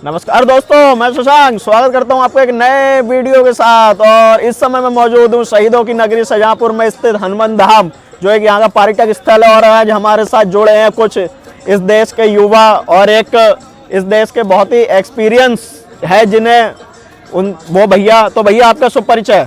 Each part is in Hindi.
नमस्कार दोस्तों, मैं शशांक स्वागत करता हूं आपको एक नए वीडियो के साथ। और इस समय मैं मौजूद हूं शहीदों की नगरी शाहजहांपुर में स्थित हनुमान धाम, जो एक यहाँ का पर्यटक स्थल है। और आज हमारे साथ जुड़े हैं कुछ इस देश के युवा और एक इस देश के बहुत ही एक्सपीरियंस है जिन्हें वो भैया। तो भैया आपका शुभ परिचय।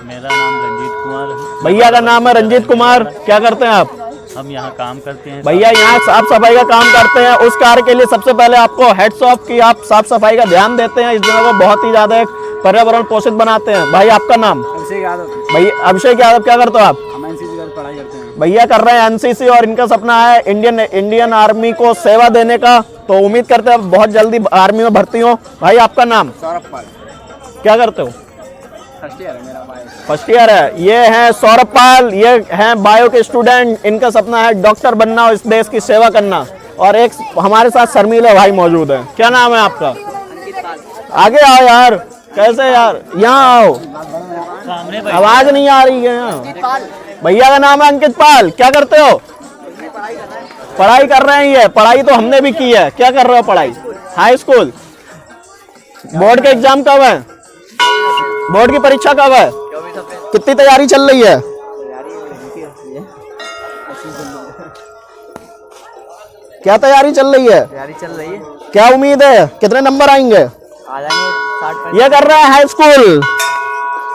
मेरा नाम रंजीत कुमार है। भैया का नाम है रंजीत कुमार। क्या करते हैं आप? हम यहाँ काम करते हैं। भैया यहाँ साफ सफाई का काम करते हैं। उस कार्य के लिए सबसे पहले आपको हेड्स ऑफ कि आप साफ सफाई का ध्यान देते हैं, इस जगह को बहुत ही ज्यादा एक पर्यावरण पोषित बनाते हैं। भाई आपका नाम? अभिषेक यादव। भैया अभिषेक यादव। क्या करते हो आप? हम एनसीसी की पढ़ाई करते हैं। भैया कर रहे हैं एनसीसी और इनका सपना है इंडियन आर्मी को सेवा देने का। तो उम्मीद करते हैं बहुत जल्दी आर्मी में भर्ती हो। भाई आपका नाम? सौरभ पाल। क्या करते हो? फर्स्ट ईयर है मेरा भाई। फर्स्ट ईयर है। ये हैं सौरभ पाल, ये हैं बायो के स्टूडेंट। इनका सपना है डॉक्टर बनना और इस देश की सेवा करना। और एक हमारे साथ शर्मिला भाई मौजूद है। क्या नाम है आपका? आगे आओ यार। कैसे यार? यहाँ आओ, आवाज नहीं आ रही है यहाँ। भैया का नाम है अंकित पाल। क्या करते हो? पढ़ाई कर रहे हैं। ये पढ़ाई तो हमने भी की है। क्या कर रहे हो पढ़ाई? High school. बोर्ड के एग्जाम कब है? बोर्ड की परीक्षा कब है? कितनी तैयारी चल रही है? क्या तैयारी चल रही है? तैयारी चल रही है। क्या उम्मीद है? कितने नंबर आएंगे? आ जाएंगे 60। ये कर रहे हैं हाई स्कूल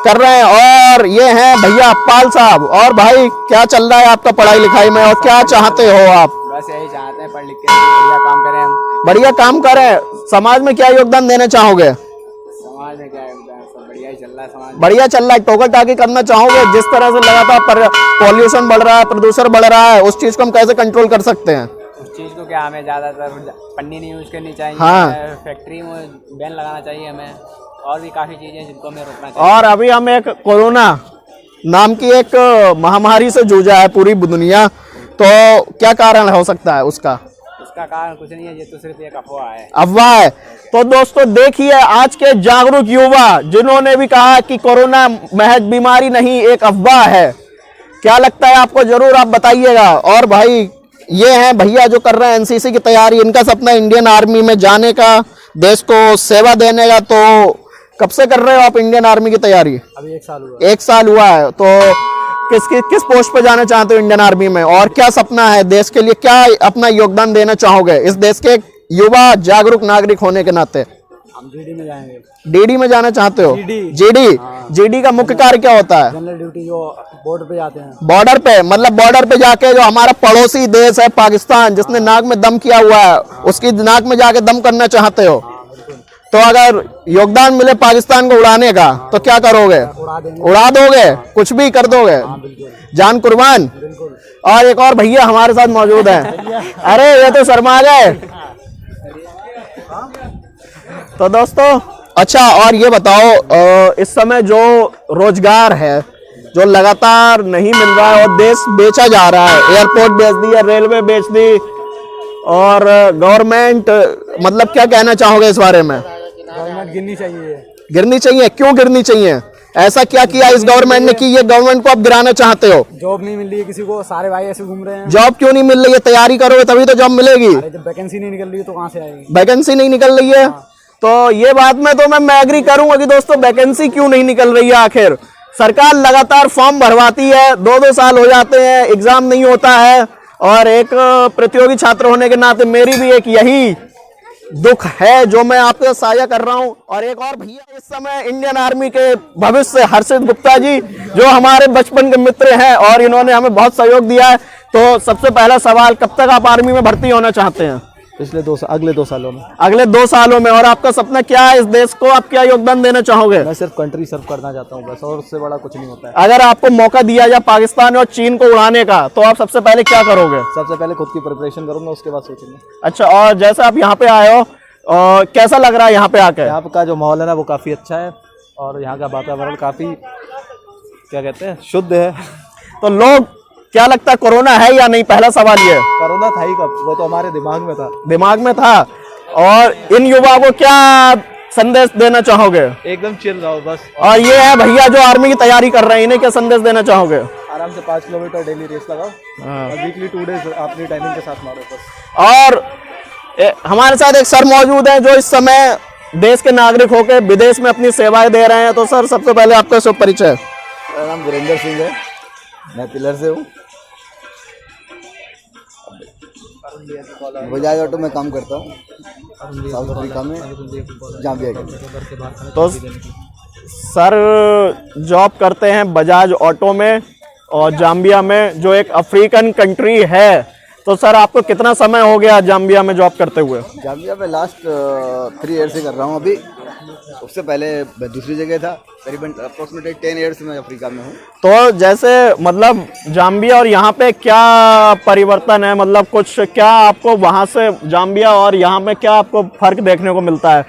कर रहे हैं। और ये हैं भैया पाल साहब। और भाई क्या चल रहा है आपका पढ़ाई लिखाई में और क्या चाहते हो आप? बस यही चाहते हैं, पढ़ लिख के बढ़िया काम करें हम। बढ़िया काम करें। समाज में क्या योगदान देना चाहोगे? समाज में क्या है, सब बढ़िया ही चल रहा है समाज। बढ़िया चल रहा है। टोकर टाकी करना चाहोगे? जिस तरह से लगातार पॉल्यूशन बढ़ रहा है, प्रदूषण बढ़ रहा है, उस चीज को हम कैसे कंट्रोल कर सकते हैं? उस चीज को क्या हमें ज्यादातर पन्नी नहीं यूज करनी चाहिए। हाँ। फैक्ट्री में बैन लगाना चाहिए हमें। और भी काफी चीजें हैं जिनको हमें रोकना चाहिए। और अभी हम एक कोरोना नाम की एक महामारी से जूझा है पूरी दुनिया। तो क्या कारण हो सकता है उसका? उसका कारण कुछ नहीं है, ये तो सिर्फ एक अफवाह है। अफवाह है। तो दोस्तों देखिए, आज के जागरूक युवा जिन्होंने भी कहा कि कोरोना महज बीमारी नहीं, एक अफवाह है। क्या लगता है आपको? जरूर आप बताइएगा। और भाई ये हैं भैया जो कर रहे हैं एनसीसी की तैयारी। इनका सपना इंडियन आर्मी में जाने का, देश को सेवा देने का। तो कब से कर रहे हो आप इंडियन आर्मी की तैयारी? अभी 1 साल हुआ। 1 साल हुआ है। तो किस पोस्ट पे जाना चाहते हो इंडियन आर्मी में? और क्या सपना है देश के लिए? क्या अपना योगदान देना चाहोगे इस देश के युवा जागरूक नागरिक होने के नाते? हम जीडी में जाएंगे। डीडी में जाना चाहते हो? जीडी। जीडी का मुख्य कार्य क्या होता है? जनरल ड्यूटी, जो बॉर्डर पे जाते हैं। बॉर्डर पे, मतलब बॉर्डर पे जाके जो हमारा पड़ोसी देश है पाकिस्तान, जिसने नाक में दम किया हुआ है, उसकी नाक में जाके दम करना चाहते हो? तो अगर योगदान मिले पाकिस्तान को उड़ाने का तो क्या करोगे? उड़ा दोगे? कुछ भी कर दोगे? जान कुर्बान। और एक और भैया हमारे साथ मौजूद है। अरे ये तो शर्मा गए। तो दोस्तों अच्छा, और ये बताओ, इस समय जो रोजगार है जो लगातार नहीं मिल रहा है और देश बेचा जा रहा है, एयरपोर्ट बेच दी है, रेलवे बेच दी, और गवर्नमेंट, मतलब क्या कहना चाहोगे इस बारे में? गवर्नमेंट गिरनी चाहिए। गिरनी चाहिए? क्यों गिरनी चाहिए? ऐसा क्या किया इस गवर्नमेंट ने कि ये गवर्नमेंट को आप गिराना चाहते हो? जॉब नहीं मिल रही है किसी को, सारे भाई ऐसे घूम रहे हैं। जॉब क्यों नहीं मिल रही है? तैयारी करोगे तभी तो जॉब मिलेगी। अरे जब वैकेंसी नहीं निकल रही है तो कहाँ से आएगी? वैकेंसी नहीं निकल रही है। तो ये बात में तो मैं एग्री करूंगा कि दोस्तों वैकेंसी क्यों नहीं निकल रही है। आखिर सरकार लगातार फॉर्म भरवाती है, 2-2 साल हो जाते हैं, एग्जाम नहीं होता है। और एक प्रतियोगी छात्र होने के नाते मेरी भी एक यही दुख है जो मैं आपके साथ साझा कर रहा हूं। और एक और भैया इस समय इंडियन आर्मी के भविष्य हर्षित गुप्ता जी, जो हमारे बचपन के मित्र हैं और इन्होंने हमें बहुत सहयोग दिया है। तो सबसे पहला सवाल, कब तक आप आर्मी में भर्ती होना चाहते हैं? अगले 2 सालों में। अगले 2 सालों में। और आपका सपना क्या है इस देश को? आप क्या योगदान देना चाहोगे? मैं सिर्फ कंट्री सर्व करना चाहता हूँ बस, और उससे बड़ा कुछ नहीं होता है। अगर आपको मौका दिया जाए पाकिस्तान और चीन को उड़ाने का तो आप सबसे पहले क्या करोगे? सबसे पहले खुद की प्रिपरेशन करूंगा, उसके बाद सोचेंगे। अच्छा, और जैसे आप यहाँ पे आए हो, कैसा लग रहा है यहाँ पे आके? यहाँ का जो माहौल है ना वो काफ़ी अच्छा है, और यहाँ का वातावरण काफ़ी, क्या कहते हैं, शुद्ध है। तो लोग, क्या लगता है कोरोना है या नहीं? पहला सवाल ये। कोरोना था ही कब, वो तो हमारे दिमाग में था। दिमाग में था। और इन युवाओं को क्या संदेश देना चाहोगे? एकदम चिल रहो बस। और ये है भैया जो आर्मी की तैयारी कर रहे हैं, इन्हें क्या संदेश देना चाहोगे? आराम से 5 किलोमीटर डेली रेस लगाओ और वीकली 2 डेज अपनी टाइमिंग के साथ मारो बस। और हमारे साथ एक सर मौजूद हैं जो इस समय देश के नागरिक होकर विदेश में अपनी सेवाएं दे रहे हैं। तो सर सबसे पहले आपका शुभ परिचय। मेरा नाम वीरेंद्र सिंह है, मैं पिलर से हूँ। बजाज ऑटो में काम करता हूँ, साउथ अफ्रीका में, जाम्बिया के। तो सर जॉब करते हैं बजाज ऑटो में और जाम्बिया में, जो एक अफ्रीकन कंट्री है। तो सर आपको कितना समय हो गया जाम्बिया में जॉब करते हुए? जाम्बिया में लास्ट 3 ईयर से कर रहा हूँ अभी। उससे पहले मैं दूसरी जगह था, करीबन अप्रोक्सीमेटली 10 ईयर्स में अफ्रीका में हूँ। तो जैसे मतलब जाम्बिया और यहाँ पे क्या परिवर्तन है, मतलब कुछ क्या आपको वहाँ से जाम्बिया और यहाँ में क्या आपको फर्क देखने को मिलता है?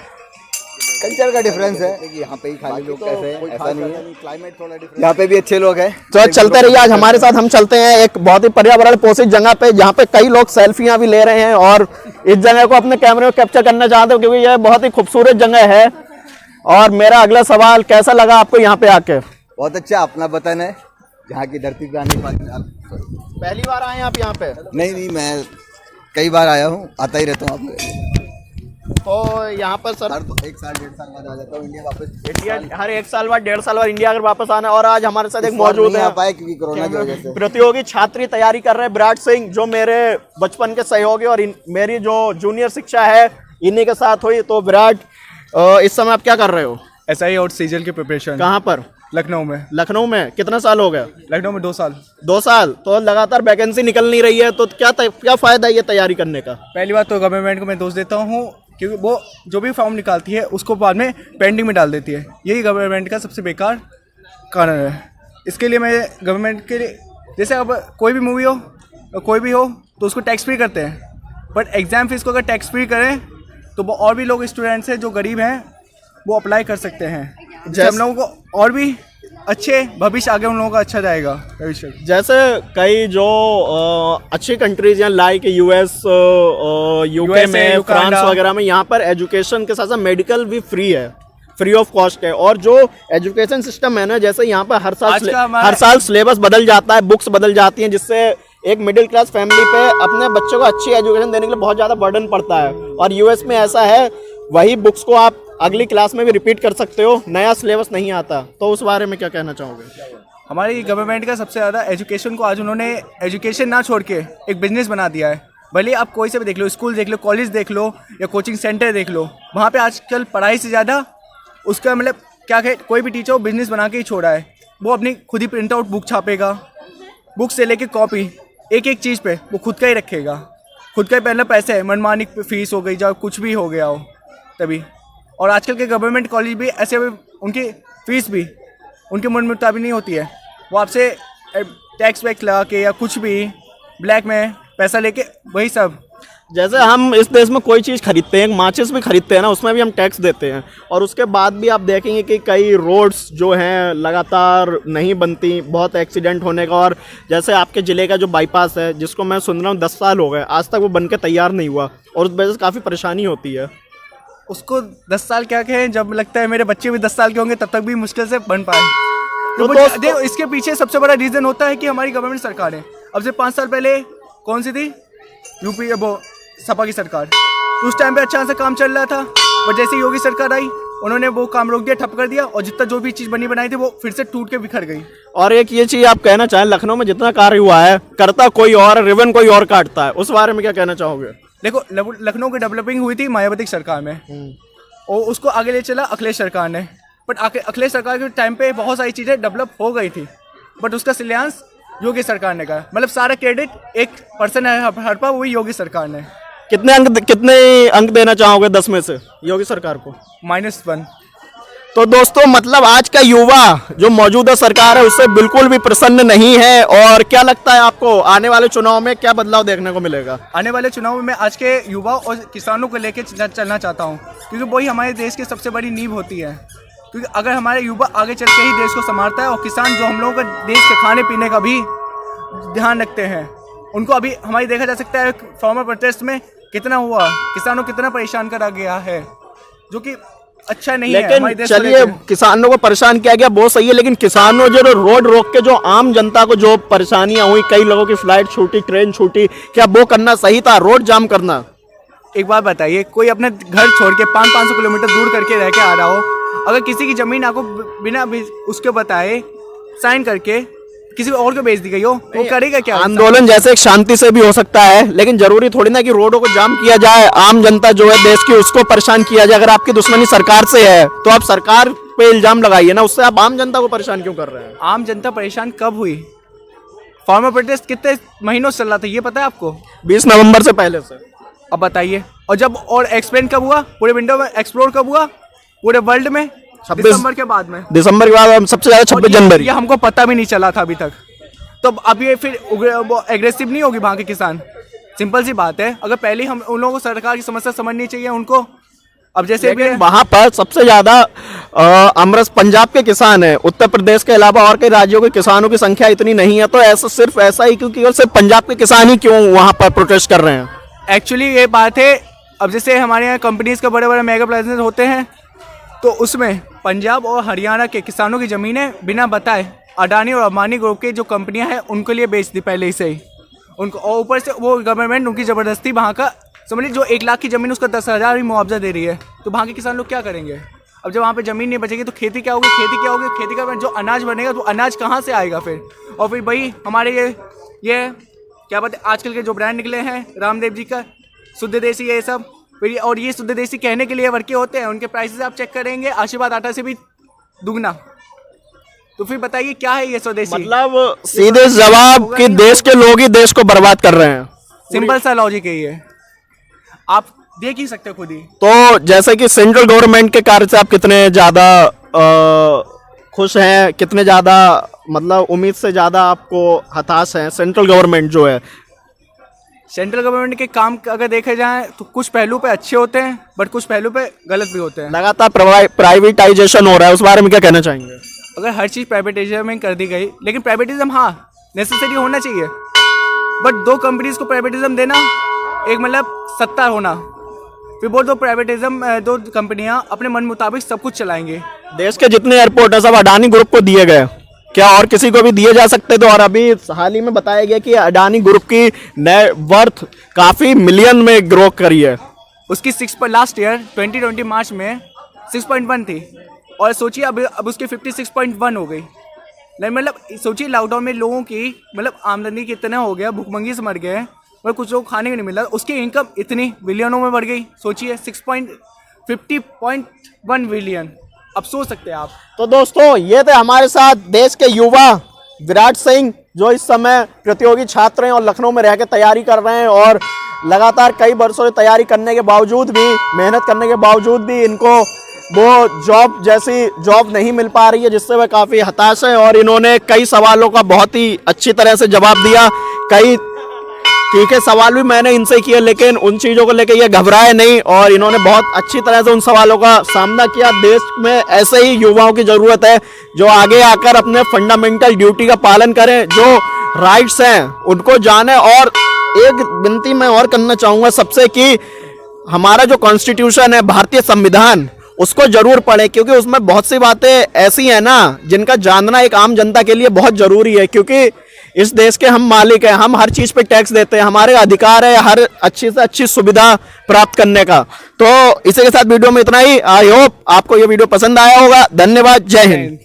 कल्चर का डिफरेंस है कि यहाँ पे ही खाली लोग कैसे हैं, ऐसा नहीं है। क्लाइमेट थोड़ा डिफरेंस, यहाँ पे भी अच्छे लोग हैं। तो चलते रहिए, आज हमारे साथ हम चलते हैं एक बहुत ही पर्यावरण पोषित जगह पे, जहाँ पे कई लोग सेल्फियां भी ले रहे हैं और इस जगह को अपने कैमरे में कैप्चर करना चाहते हो, क्योंकि यह बहुत ही खूबसूरत जगह है। और मेरा अगला सवाल, कैसा लगा आपको यहाँ पे आके? बहुत अच्छा, अपना वतन है, जहाँ की धरती पे आने पाते। पहली बार आए आप यहाँ पे? नहीं, मैं कई बार आया हूँ, आता ही रहता हूँ। तो यहाँ पर सर 1 साल 1.5 साल बाद आ जाता हूँ इंडिया वापस। इंडिया हर 1 साल बाद 1.5 साल बाद इंडिया अगर वापस आना। और आज हमारे साथ एक मौजूद है, पाए क्योंकि कोरोना की वजह से, प्रतियोगी छात्री तैयारी कर रहे हैं, विराट सिंह, जो मेरे बचपन के सहयोगी और मेरी जो जूनियर शिक्षा है इन्हीं के साथ हुई। तो विराट, इस समय आप क्या कर रहे हो? SI और सीजल की प्रिपरेशन। कहाँ पर? लखनऊ में। लखनऊ में कितना साल हो गया? लखनऊ में 2 साल। 2 साल। तो लगातार वैकेंसी निकल नहीं रही है, तो क्या फायदा है ये तैयारी करने का? पहली बात तो गवर्नमेंट को मैं दोष देता हूँ, क्योंकि वो जो भी फॉर्म निकालती है उसको बाद में पेंडिंग में डाल देती है। यही गवर्नमेंट का सबसे बेकार कारण है। इसके लिए मैं गवर्नमेंट के लिए, जैसे अब कोई भी मूवी हो, कोई भी हो, तो उसको टैक्स फ्री करते हैं, बट एग्ज़ाम फीस को अगर टैक्स फ्री करें तो वो और भी लोग स्टूडेंट्स हैं जो गरीब हैं वो अप्लाई कर सकते हैं, जिससे हम लोगों को और भी अच्छे भविष्य, आगे उन लोगों का अच्छा जाएगा भविष्य। जैसे कई जो अच्छी कंट्रीज हैं लाइक US, UK में, फ्रांस वगैरह में, यहाँ पर एजुकेशन के साथ साथ मेडिकल भी फ्री है, फ्री ऑफ कॉस्ट है। और जो एजुकेशन सिस्टम है ना, जैसे यहाँ पर हर साल सिलेबस बदल जाता है, बुक्स बदल जाती हैं, जिससे एक मिडिल क्लास फैमिली पे अपने बच्चों को अच्छी एजुकेशन देने के लिए बहुत ज़्यादा बर्डन पड़ता है। और US में ऐसा है, वही बुक्स को आप अगली क्लास में भी रिपीट कर सकते हो, नया सिलेबस नहीं आता। तो उस बारे में क्या कहना चाहोगे? हमारी गवर्नमेंट का सबसे ज़्यादा एजुकेशन को आज उन्होंने एजुकेशन ना छोड़ के एक बिजनेस बना दिया है। भले आप कोई से भी देख लो, स्कूल देख लो, कॉलेज देख लो या कोचिंग सेंटर देख लो, वहाँ पे आजकल पढ़ाई से ज़्यादा उसका मतलब क्या कहे, कोई भी टीचर बिजनेस बना के ही छोड़ा है। वो अपनी खुद ही प्रिंट आउट बुक छापेगा, बुक से लेके कॉपी, एक एक चीज़ पे वो खुद का ही रखेगा, खुद का ही पहले पैसे है, मनमानी फीस हो गई, जब कुछ भी हो गया हो तभी। और आजकल के गवर्नमेंट कॉलेज भी ऐसे, उनकी फ़ीस भी उनके मन मुताबिक नहीं होती है। वो आपसे टैक्स वैक्स लगा के या कुछ भी ब्लैक में पैसा लेके, वही सब। जैसे हम इस देश में कोई चीज़ खरीदते हैं, माचिस भी खरीदते हैं ना, उसमें भी हम टैक्स देते हैं। और उसके बाद भी आप देखेंगे कि कई रोड्स जो हैं लगातार नहीं बनती, बहुत एक्सीडेंट होने का। और जैसे आपके ज़िले का जो बाईपास है, जिसको मैं सुन रहा हूँ 10 साल हो गए, आज तक वो बन के तैयार नहीं हुआ, और उस वजह से काफ़ी परेशानी होती है। उसको 10 साल क्या कहें, जब लगता है मेरे बच्चे भी 10 साल के होंगे तब तक भी मुश्किल से बन पाए। तो देखो, इसके पीछे सबसे बड़ा रीज़न होता है कि हमारी गवर्नमेंट सरकार है। अब से 5 साल पहले कौन सी थी? यूपी, वो सपा की सरकार। तो उस टाइम पे अच्छा सा काम चल रहा था, बट जैसे योगी सरकार आई, उन्होंने वो काम रोक दिया, ठप कर दिया, और जितना जो भी चीज़ बनी बनाई थी वो फिर से टूट के बिखर गई। और एक ये चीज़ आप कहना चाहें, लखनऊ में जितना कार्य हुआ है, करता कोई और, रिबन कोई और काटता है, उस बारे में क्या कहना चाहोगे? देखो, लखनऊ की डेवलपिंग हुई थी मायावती सरकार में, और उसको आगे ले चला अखिलेश सरकार ने। बट अखिलेश सरकार के टाइम पे बहुत सारी चीज़ें डेवलप हो गई थी, बट उसका शिलान्यास योगी सरकार ने कहा। मतलब सारा क्रेडिट एक पर्सन है हड़पा, वही योगी सरकार ने। कितने अंक देना चाहोगे 10 में से योगी सरकार को? -1। तो दोस्तों, मतलब आज का युवा जो मौजूदा सरकार है उससे बिल्कुल भी प्रसन्न नहीं है। और क्या लगता है आपको, आने वाले चुनाव में क्या बदलाव देखने को मिलेगा? आने वाले चुनाव में आज के युवा और किसानों को लेकर चलना चाहता हूँ, क्योंकि वही हमारे देश की सबसे बड़ी नींव होती है। क्योंकि अगर हमारे युवा आगे चल के ही देश को संभालता है, और किसान जो हम लोगों का देश के खाने पीने का भी ध्यान रखते हैं, उनको अभी हमारी देखा जा सकता है फार्मर प्रोटेस्ट में कितना हुआ, किसानों को कितना परेशान करा गया है, जो कि अच्छा नहीं है। लेकिन चलिए, किसानों को परेशान किया गया बहुत सही है, लेकिन किसानों जो रोड रोक के जो आम जनता को जो परेशानियां हुई, कई लोगों की फ्लाइट छूटी, ट्रेन छूटी, क्या वो करना सही था, रोड जाम करना? एक बात बताइए, कोई अपने घर छोड़ के 500 किलोमीटर दूर करके रह के आ रहा हो, अगर किसी की ज़मीन आपको बिना उसके बताए साइन करके किसी और को बेच दी गई हो, वो करेगा क्या? आंदोलन जैसे एक शांति से भी हो सकता है, लेकिन जरूरी थोड़ी ना कि रोडों को जाम किया जाए, आम जनता जो है देश की उसको परेशान किया जाए। अगर आपकी दुश्मनी सरकार से है तो आप सरकार पे इल्जाम लगाइए ना, उससे आप आम जनता को परेशान क्यों कर रहे हैं? आम जनता परेशान कब हुई? फार्मर प्रोटेस्ट कितने महीनों से चल रहा था, ये पता है आपको? 20 नवंबर से पहले से। अब बताइए, और जब और एक्सप्लेन कब हुआ, पूरे विंडो में एक्सप्लोर कब हुआ पूरे वर्ल्ड में? 26 दिसंबर के बाद में। दिसंबर के बाद सबसे ज्यादा 26 जनवरी। ये हमको पता भी नहीं चला था अभी तक। तो अब ये फिर एग्रेसिव नहीं होगी वहाँ के किसान? सिंपल सी बात है, अगर पहले हम उन लोगों को सरकार की समस्या समझनी चाहिए उनको। अब जैसे भी वहां पर सबसे ज्यादा अमरस पंजाब के किसान हैं, उत्तर प्रदेश के अलावा और कई राज्यों के किसानों की संख्या इतनी नहीं है, तो ऐसा सिर्फ ऐसा ही क्योंकि सिर्फ पंजाब के किसान ही क्यों वहां पर प्रोटेस्ट कर रहे हैं? एक्चुअली ये बात है, अब जैसे हमारे यहाँ कंपनीज के बड़े बड़े मेगा प्लेसेस होते हैं, तो उसमें पंजाब और हरियाणा के किसानों की ज़मीनें बिना बताए अडानी और अंबानी ग्रुप की जो कंपनियां हैं उनके लिए बेच दी पहले से ही उनको, और ऊपर से वो गवर्नमेंट उनकी ज़बरदस्ती वहाँ का समझ लीजिए, जो 1 लाख की ज़मीन उसका 10,000 ही मुआवजा दे रही है। तो वहाँ के किसान लोग क्या करेंगे? अब जब वहाँ पे ज़मीन नहीं बचेगी तो खेती क्या होगी? खेती का जो अनाज बनेगा तो अनाज कहाँ से आएगा फिर? और फिर भाई हमारे ये क्या बात है, आजकल के जो ब्रांड निकले हैं रामदेव जी का, शुद्ध देसी, ये सब फिर, और ये शुद्ध देसी कहने के लिए वर्के होते हैं, उनके प्राइसेस आप चेक करेंगे आशीर्वाद आटा से भी दुगना। तो फिर बताइए क्या है ये स्वदेशी? मतलब सीधे जवाब कि देश के लोग ही देश को बर्बाद कर रहे हैं। सिंपल सा लॉजिक है ये, आप देख ही सकते हो खुद ही। तो जैसे कि सेंट्रल गवर्नमेंट के कार्य से आप कितने ज्यादा खुश हैं, कितने ज्यादा मतलब उम्मीद से ज्यादा आपको हताश हैं? सेंट्रल गवर्नमेंट जो है, सेंट्रल गवर्नमेंट के काम अगर देखे जाए तो कुछ पहलू पे अच्छे होते हैं, बट कुछ पहलू पे गलत भी होते हैं। लगातार प्राइवेटाइजेशन हो रहा है, उस बारे में क्या कहना चाहेंगे? अगर हर चीज़ प्राइवेटाइजेशन कर दी गई, लेकिन प्राइवेटिज्म हाँ नेसेसरी होना चाहिए, बट 2 कंपनीज को प्राइवेटिज्म देना, एक मतलब सत्ता होना, फिर वो 2 प्राइवेटिज्म 2 कंपनियां अपने मन मुताबिक सब कुछ चलाएंगे। देश के जितने एयरपोर्ट है सब अडानी ग्रुप को दिए गए, क्या और किसी को भी दिए जा सकते थे? और अभी हाल ही में बताया गया कि अडानी ग्रुप की नेट वर्थ काफी मिलियन में ग्रो करी है। उसकी लास्ट ईयर 2020 मार्च में 6.1 थी, और सोचिए अब उसकी 56.1 हो गई। मतलब सोचिए लॉकडाउन में लोगों की मतलब आमदनी कितना हो गया, भूखमंगी से मर गए, और कुछ लोग खाने को नहीं मिला, उसकी इनकम इतनी बिलियनों में बढ़ गई। सोचिए 50.1 बिलियन। अब सोच सकते हैं आप। तो दोस्तों ये थे हमारे साथ देश के युवा विराट सिंह, जो इस समय प्रतियोगी छात्र हैं और लखनऊ में रह के तैयारी कर रहे हैं, और लगातार कई वर्षों से तैयारी करने के बावजूद भी, मेहनत करने के बावजूद भी इनको वो जॉब नहीं मिल पा रही है, जिससे वह काफ़ी हताश है। और इन्होंने कई सवालों का बहुत ही अच्छी तरह से जवाब दिया। कई तीखे सवाल भी मैंने इनसे किए, लेकिन उन चीज़ों को लेकर ये घबराए नहीं, और इन्होंने बहुत अच्छी तरह से उन सवालों का सामना किया। देश में ऐसे ही युवाओं की ज़रूरत है जो आगे आकर अपने फंडामेंटल ड्यूटी का पालन करें, जो राइट्स हैं उनको जाने। और एक विनती मैं और करना चाहूँगा सबसे कि हमारा जो कॉन्स्टिट्यूशन है, भारतीय संविधान, उसको जरूर पढ़ें, क्योंकि उसमें बहुत सी बातें ऐसी हैं ना जिनका जानना एक आम जनता के लिए बहुत जरूरी है। क्योंकि इस देश के हम मालिक हैं, हम हर चीज़ पे टैक्स देते हैं, हमारे अधिकार है हर अच्छी से अच्छी सुविधा प्राप्त करने का। तो इसी के साथ वीडियो में इतना ही। आई होप आपको ये वीडियो पसंद आया होगा। धन्यवाद। जय हिंद।